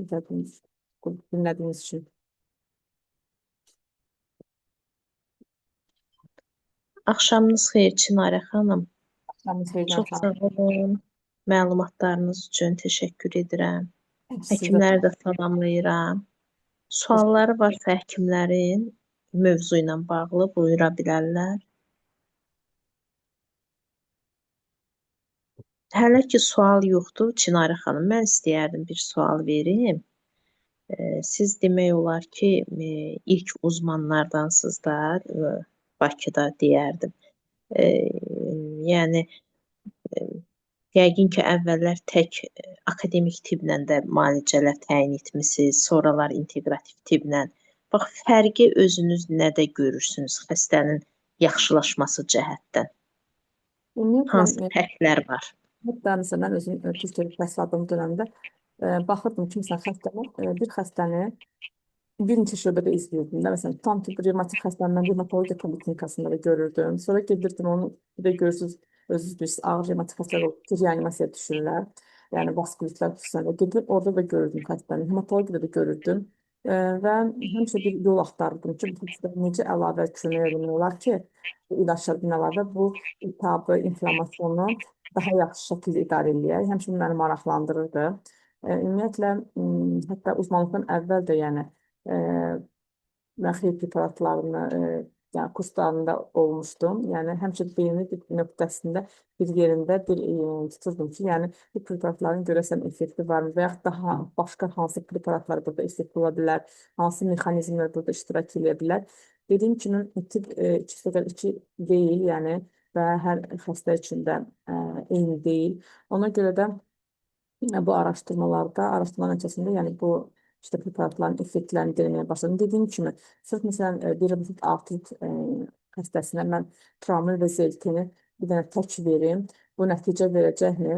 dinlədiyiniz üçün. Axşamınız xeyir Çinarə xanım. Axşamınız xeyir. Çox sağ olun. Məlumatlarınız üçün təşəkkür edirəm. Sizə Həkimləri də salamlayıram. Sualları varsa həkimlərin mövzu ilə bağlı buyura bilərlər. Hələ ki sual yoxdur Çinarə xanım. Mən istəyərdim bir sual verim. Siz demək olar ki, ilk uzmanlardansınız da Bakıda deyərdim. Yəni yəqin ki, əvvəllər tək akademik tibblə də müalicələr təyin etmisiniz, sonralar inteqrativ tibblə. Bax, fərqi özünüz nədə görürsünüz xəstənin yaxşılaşması cəhətdən? Hansı fərqlər var? Hətta məsələn, mən özüm Türkiyə təhsilatım dönəmdə baxırdım ki, bir xəstəni bir neçə şöbədə izləyirdim də. Məsələn, tam ki, revmatik xəstəni mən revmatologiya poliklinikasında da görürdüm. Sonra gedirdim onu, bir də görürsünüz, özünüz bilirsiniz, ağır revmatik xəstələr reanimasiyaya düşürlər. Yəni, vaskulitlər xüsusən gedib, orada da görürdüm xəstəni. Hematologiyada da görürdüm. Və həmişə bir yol axtarırdım ki, bu necə əlavə kömək edilmək olar ki, ilaçlardan əlavə bu iltihabı, inflamasyonu daha yaxşı şəkildə idarə edək. Həmişə məni maraqlandırırdı. Ümumiyyətlə, hətta uzmanlıqdan əvvəl də yəni məxfiyə preparatlarını yəni kurslarında olmuşdum. Yəni həmişə beynin bir nöqtəsində, bir yerində tuturdum ki, yəni bu preparatların görəsən effekti varmı və yaxud daha başqa hansı preparatlar burada effekti ola bilər, hansı mexanizmlər burada iştirak edə bilər. Dediyim kimi, tibb 2 deyil, yəni və hər xəstə üçün də eyni deyil. Ona görə də bu araşdırma nəticəsində yəni bu preparatların effektlərini deməyə başladım. Dediyim kimi, sırf məsələn, bir revmatik artrit xəstəsinə mən tramil və zeltini bir dənə tək verim, bu nəticə verəcəkmi?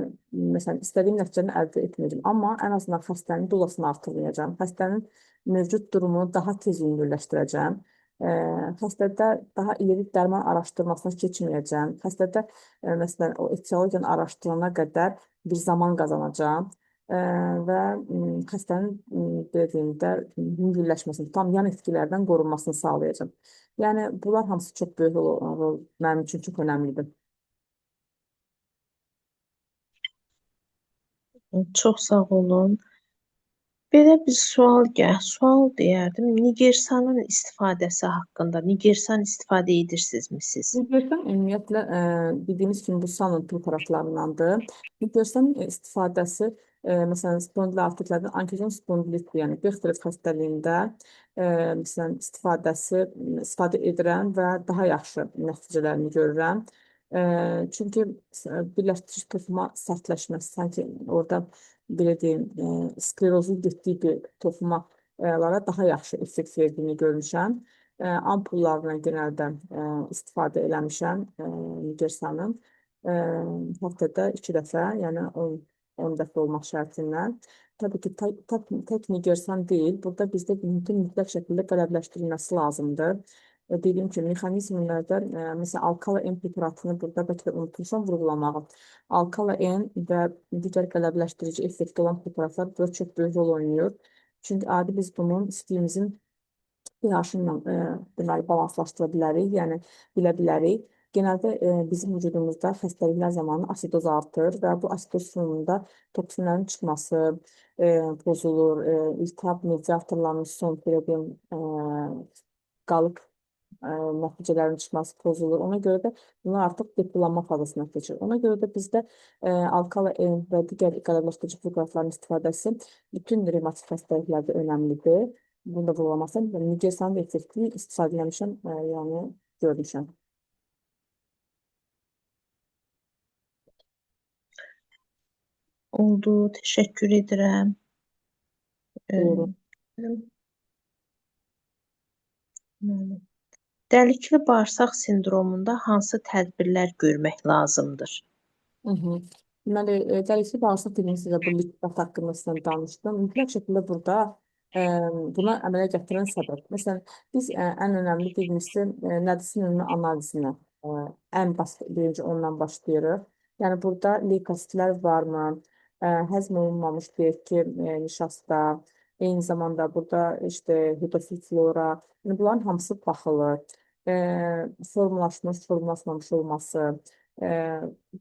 Məsələn, istədiyim nəticəni əldə etməyəcəm, amma ən azından xəstənin dolasını artırmayacağım. Xəstənin mövcud durumunu daha tez yüngülləşdirəcəm. Xəstədə daha ileri dərman araşdırmasına keçməyəcəm. Xəstədə məsələn o etiologiyanı araşdırana qədər bir zaman qazanacağam. Və xəstənin belə deyim də yüngülləşməsini, tam yan etkilərdən qorunmasını sağlayacağam. Yəni bunlar hamısı çox böyük rol mənim üçün çox önəmlidir. Çox sağ olun. Belə bir sual deyərdim. Nigersanın istifadəsi haqqında. Nigersan istifadə edirsinizmi siz? Nigersan ümumiyyətlə bildiyimiz kimi bu sanın preparatlarındandır. Nigersan istifadəsi məsələn spondiloartritlərdə ankigen spondilitdir, yəni Bechterev xəstəliyində məsələn istifadə edirəm və daha yaxşı nəticələrini görürəm. Çünki birləşdirici toxuma sərtləşməsi, sanki orada belə deyim, sklerozun getdiyi bir toxumalara daha yaxşı effekt verdiyini görmüşəm. Ampullarla genəldə istifadə eləmişəm Nigersanın. Həftədə 2 dəfə, yəni 10 dəfə olmaq şərtilə. Təbii ki, tək Nigersan deyil, burada bizdə mütləq şəkildə qələbləşdirilməsi lazımdır. Dediyim kimi, mexanizmlərdə, məsələn, Alkala N preparatını burada bəlkə də unutmuşam vurğulamağı. Alkala N və digər qələbləşdirici effekti olan preparatlar burada çox böyük rol oynayır. Çünki adi biz bunun istiyimizin pH-ınla deməli balanslaşdıra bilərik, yəni bilə bilərik. Genəldə bizim vücudumuzda xəstəliklər zamanı asidoz artır və bu asidoz fonunda toksinlərin çıxması pozulur, iltihab mediatorlarının son belə deyim qalıb nəticələrin çıxması pozulur. Ona görə də bunlar artıq depolanma fazasına keçir. Ona görə də bizdə alkala və digər qələbləşdirici preparatların istifadəsi bütün revmatik xəstəliklərdə önəmlidir. Bunu da vurğulamasam, Nigersanın da effektini istifadə etmişəm, yəni görmüşəm. Oldu, təşəkkür edirəm. Buyurun. Dəlikli bağırsaq sindromunda hansı tədbirlər görmək lazımdır? Deməli, dəlikli bağırsaq dediyimiz sizə bu likvat haqqında sizdən danışdım. Mütləq şəkildə burada buna əmələ gətirən səbəb. Məsələn, biz ən önəmli birincisi nədisin ümumi analizinə ən basit birinci ondan başlayırıq. Yəni burada leykositlər varmı, həzm olunmamış deyək ki, nişasta, eyni zamanda burada işte hidrofil flora, yəni bunların hamısı baxılır. Formalaşmış, formalaşmamış olması,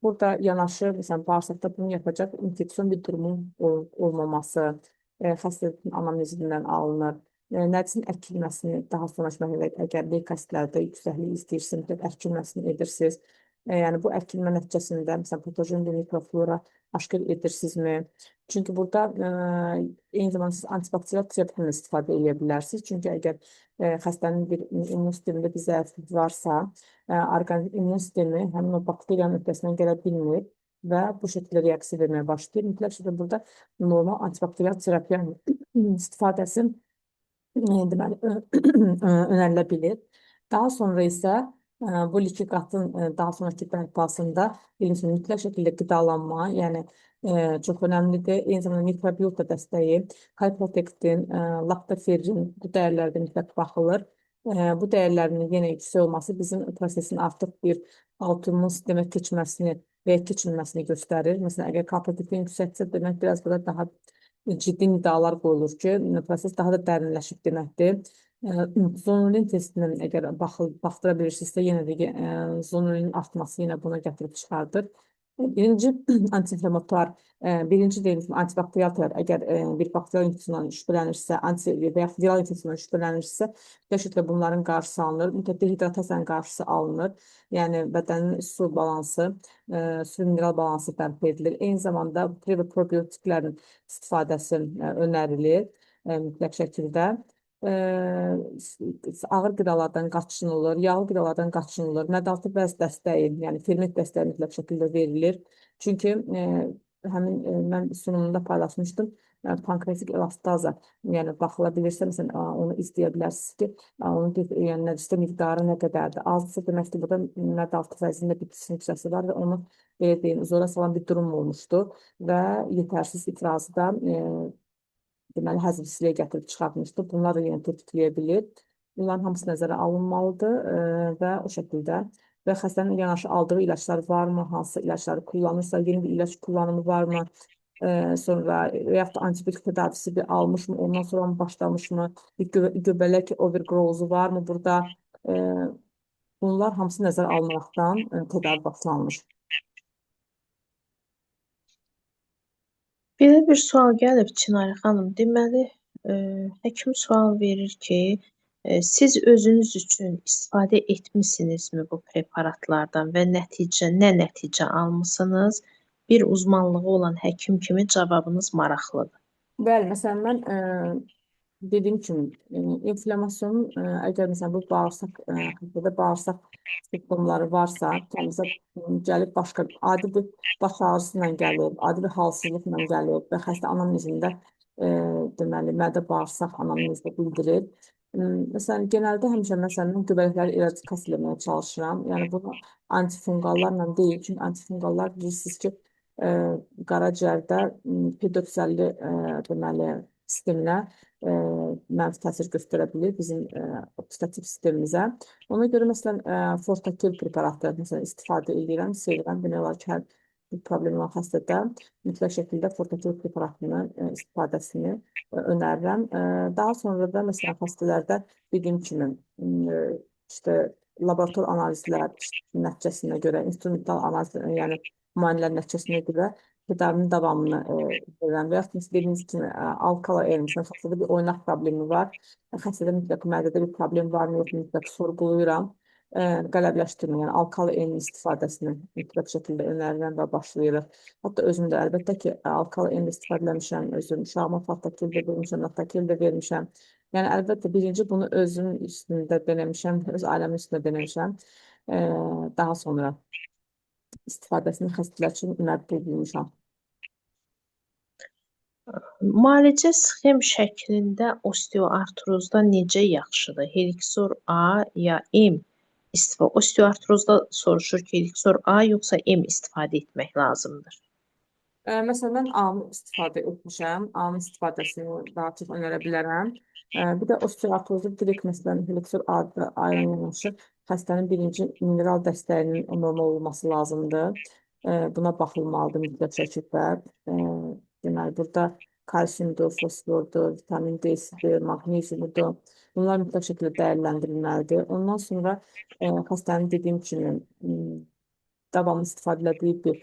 burada yanaşı, məsələn, bağırsaqda bunu yapacaq infeksion bir durumun olmaması, xəstəliyin anamnezindən alınır. Nədisin əkilməsini daha sonraki mərhələdə, əgər leykositlərdə yüksəklik istəyirsin, əkilməsini edirsiniz. Yəni bu əkilmə nəticəsində, məsələn, patojen bir mikroflora aşkar edirsinizmi? Çünki burada eyni zamanda siz antibakteriyal terapiyasından istifadə edə bilərsiniz. Çünki əgər xəstənin bir immun sistemində bir zəiflik varsa, orqanizm immun sistemi həmin o bakteriyanın öhdəsindən gələ bilmir və bu şəkildə reaksiya verməyə başlayır. Mütləq şəkildə burada normal antibakteriyal terapiyanın istifadəsi deməli önərilə bilir. Daha sonra isə bu liki qatın daha sonraki bərpasında birinci mütləq şəkildə qidalanma, yəni çox önəmlidir. Eyni zamanda mikrobiota dəstəyi, kalprotektin, laktoferrin bu dəyərlərdə mütləq baxılır. Bu dəyərlərin yenə yüksək olması bizim prosesin artıq bir autoimmun sistemə keçməsini və keçilməsini göstərir. Məsələn, əgər kalprotektin yüksəksə, demək biraz burada daha ciddi nidalar qoyulur ki, proses daha da dərinləşib deməkdir. Zonulin testindən əgər baxdıra bilirsinizsə, yenə də zonulinin artması yenə buna gətirib çıxardır. Birinci antiinflamatuar, birinci deyim antibakteriyal terapi, əgər bir bakteriyal infeksiyondan şübhələnirsə, və yaxud viral infeksiyondan şübhələnirsə, qəşənglə bunların qarşısı alınır, mütləq hidratasiyanın qarşısı alınır. Yəni bədənin su balansı, su mineral balansı bərpa edilir. Eyni zamanda probiotiklərin istifadəsi önərilir mütləq şəkildə. Ağır qidalardan qaçınılır, yağlı qidalardan qaçınılır, mədaltı bəz dəstəyi, yəni ferment dəstəyi mütləq şəkildə verilir. Çünki həmin mən sunumunda paylaşmışdım, pankreatik elastaza, yəni baxıla bilirsə, məsələn, onu izləyə bilərsiniz ki, onun yəni nəticə miqdarı nə qədərdir. Azsa demək ki, burada mədaltı vəzində bir hissəsi var və onu belə deyim, zora salan bir durum olmuşdu və yetərsiz ifrazı da deməli həzm hissəyə gətirib çıxartmışdı. Bunlar da yenə tetikləyə bilir. Bunların hamısı nəzərə alınmalıdır və o şəkildə və xəstənin yanaşı aldığı ilaçlar varmı, hansı ilaçları kullanırsa, yeni bir ilaç kullanımı varmı, sonra və yaxud da antibiotik tedavisi bir almış mı, ondan sonra mı başlamış mı, bir göbələk overgrowth varmı burada, e, bunlar hamısı nəzərə alınmaqdan tədavi başlanmış. Belə bir sual gəlib Çinarə xanım. Deməli, həkim sual verir ki, siz özünüz üçün istifadə etmisinizmi bu preparatlardan və nə nəticə almısınız? Bir uzmanlığı olan həkim kimi cavabınız maraqlıdır. Bəli, məsələn, mən dediyim kimi, inflamasyonun əgər məsələn bu xəstədə bağırsaq simptomları varsa, kəndisə gəlib başqa adi bir baş ağrısı ilə gəlib, adi bir halsızlıqla gəlib və xəstə anamnezində deməli mədə bağırsaq anamnezdə bildirir. Məsələn, genəldə həmişə məsələn göbələkləri eradikasiya etməyə çalışıram. Yəni bunu antifungallarla deyil, çünki antifungallar bilirsiniz ki, qaraciyərdə pedokselli deməli sisteminə mənfi təsir göstərə bilir bizim oksidativ sistemimizə. Ona görə məsələn Fortakil preparatı məsələn istifadə edirəm, sevirəm. Demək olar ki, hər bir problem olan xəstədə mütləq şəkildə Fortakil preparatının istifadəsini önərirəm. Daha sonra da məsələn xəstələrdə dediyim kimi işte laborator analizlər nəticəsinə görə, instrumental analiz, yəni müayinələr nəticəsinə görə tedavinin davamını verirəm. Və yaxud dediyiniz kimi alkala elmisinə xəstədə bir oynaq problemi var. Xəstədə mütləq mədədə bir problem var mı, yoxmu mütləq sorğuluyuram. Qələbləşdirmə, yəni alkala elmi istifadəsini mütləq şəkildə önərirəm və başlayırıq. Hətta özüm də əlbəttə ki, alkala elmi istifadə eləmişəm, özüm uşağıma Fortakil də vermişəm, Natakil də vermişəm. Yəni əlbəttə birinci bunu özüm üstündə denemişəm, öz ailəmin üstündə denemişəm. Daha sonra istifadəsini xəstələr üçün məqbul bulmuşam. Müalicə sxem şəklində osteoartrozda necə yaxşıdır? Helixor A ya M istifadə? Osteoartrozda soruşur ki, Helixor A yoxsa M istifadə etmək lazımdır? Məsələn, mən A-nı istifadə etmişəm. A-nın istifadəsini daha çox önərə bilərəm. Bir də osteoartrozu direkt məsələn Helixor A-da ayran yanaşı xəstənin birinci mineral dəstəyinin normal olması lazımdır. Buna baxılmalıdır mütləq şəkildə. Deməli, burada kalsiumdur, fosfordur, vitamin D-sidir, maqneziumdur. Bunlar mütləq şəkildə dəyərləndirilməlidir. Ondan sonra xəstənin dediyim kimi davamlı istifadə etdiyi bir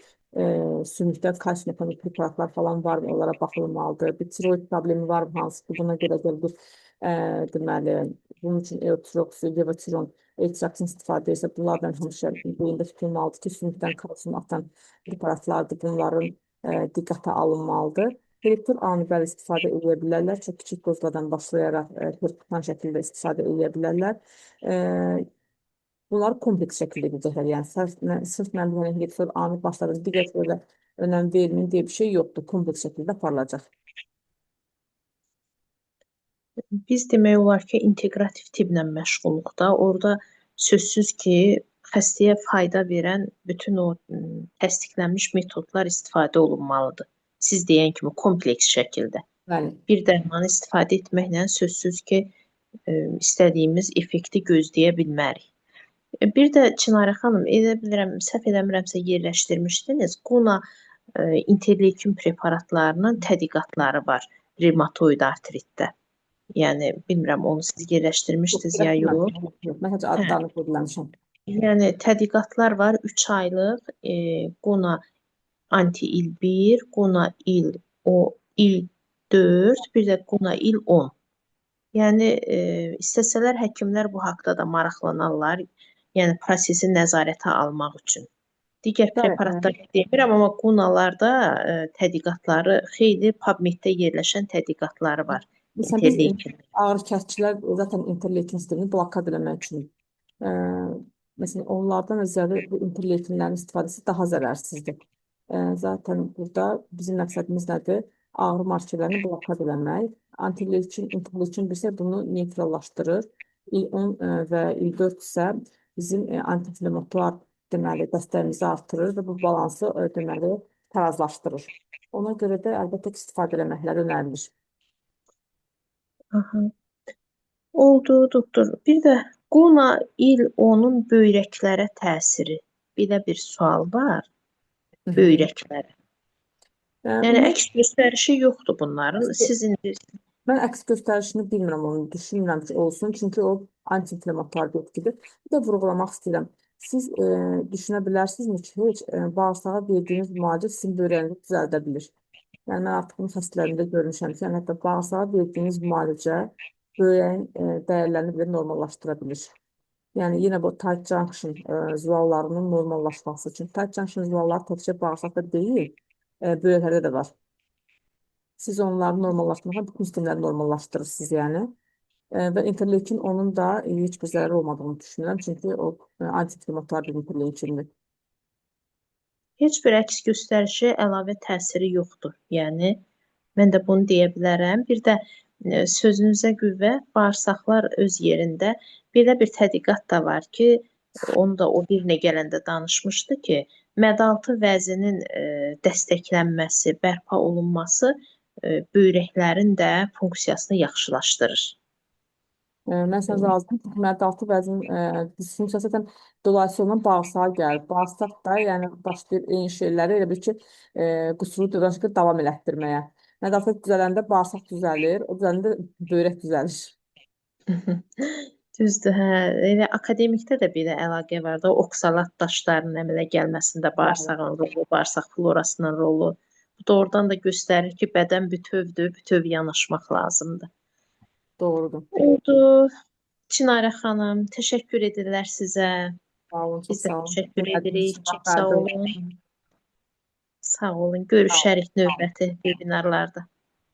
sümükdə kalsium atonik preparatlar falan var mı, onlara baxılmalıdır. Bir tiroid problemi var mı, hansı ki, buna görə gəlir bir deməli, bunun üçün eutrox, levotiron, ekstraktin istifadə edirsə, bunlardan həmişə beyində tutulmalıdır ki, sümükdən kalsium atan preparatlardır, bunların diqqətə alınmalıdır. Helixor A-nı bəli istifadə edə bilərlər, çox kiçik dozlardan başlayaraq perkutan şəkildə istifadə edə bilərlər. Bunları kompleks şəkildə edəcəklər. Yəni sırf mən bir Helixor A-nı başladım, digər belə önəm verməyin deyə bir şey yoxdur. Kompleks şəkildə aparılacaq. Biz demək olar ki, inteqrativ tibblə məşğuluq da. Orada sözsüz ki, xəstəyə fayda verən bütün o təsdiqlənmiş metodlar istifadə olunmalıdır. Siz deyən kimi kompleks şəkildə. Bəli. Bir dərmanı istifadə etməklə sözsüz ki, istədiyimiz effekti gözləyə bilmərik. Bir də Çinarə xanım, elə bilirəm, səhv eləmirəmsə yerləşdirmişdiniz. Quna interleykin preparatlarının tədqiqatları var revmatoid artritdə. Yəni bilmirəm onu siz yerləşdirmişdiniz ya yox. Mən heç adlarını kodlamışam. Yəni tədqiqatlar var 3 aylıq Quna anti-il 1, Quna il 4, bir də Quna il 10. Yəni istəsələr həkimlər bu haqqda da maraqlanarlar. Yəni prosesi nəzarətə almaq üçün. Digər preparatlar demirəm, amma qunalarda tədqiqatları xeyli PubMed-də yerləşən tədqiqatları var. Biz ağır kəsicilər zaten interleykin sistemini blokad eləmək üçün. Məsələn, onlardan ziyade bu interleykinlərin istifadəsi daha zərərsizdir. Zaten burada bizim məqsədimiz nədir? Ağrı markerlərini blokad eləmək. Interleykin isə bunu neytrallaşdırır. Il-10 və il-4 isə bizim anti-inflamatuar deməli dəstəyimizi artırır və bu balansı deməli tarazlaşdırır. Ona görə də əlbəttə ki, istifadə eləməkləri önərilir. Aha. Oldu, doktor. Bir də quna il onun böyrəklərə təsiri. Belə bir sual var. Hı hı. Böyrəklərə. Yəni Ümumiyyətlə, əks göstərişi yoxdur bunların. Siz indi mən əks göstərişini bilmirəm, onu düşünmürəm ki, olsun. Çünki o antiinflamator bir etkidir. Bir də vurğulamaq istəyirəm. Siz düşünə bilərsinizmi ki, heç bağırsağa verdiyiniz müalicə sizin böbrəyinizi düzəldə bilir. Yəni mən artıq bunun xəstələrində görmüşəm ki, yəni hətta bağırsağa verdiyiniz müalicə böyrəyin dəyərlərini belə normallaşdıra bilir. Yəni yenə bu tight junction zuallarının normallaşması üçün. Tight junction zualları təkcə bağırsaqda deyil, böyrəklərdə də var. Siz onları normallaşdırmağa bütün sistemləri normallaşdırırsınız yəni. Və interleukin onun da heç bir zərəri olmadığını düşünürəm. Çünki o antiinflamator bir interleukindir. heç bir əks göstərişi əlavə təsiri yoxdur. Yəni mən də bunu deyə bilərəm. Bir də sözünüzə qüvvə, bağırsaqlar öz yerində. Belə bir tədqiqat da var ki, onu da o birinə gələndə danışmışdı ki, mədaltı vəzinin dəstəklənməsi, bərpa olunması böyrəklərin də funksiyasını yaxşılaşdırır. Mən sən razıyam. Çünki mədaltı vəzin disfunksiyası zaten dolayısıyla bağırsağa gəlir. Bağırsaq da yəni başlayır eyni şeyləri elə bil ki, qusuru dövranışıqda davam elətdirməyə. Mədaltı düzələndə bağırsaq düzəlir, o düzələndə böyrək düzəlir. Düzdür, hə. Elə akademikdə də belə əlaqə var da, oksalat daşlarının əmələ gəlməsində Bəli, bağırsağın rolu, bağırsaq florasının rolu. Bu da oradan da göstərir ki, bədən bütövdür, bütöv yanaşmaq lazımdır. doğrudur. Oldu. Çinarə xanım, təşəkkür edirlər sizə. Sağ olun, çox Biz də sağ olun. təşəkkür Dinlədiyiniz edirik. üçün Çox cavab sağ verdim. olun. Sağ olun. Sağ olun. Görüşərik növbəti webinarlarda.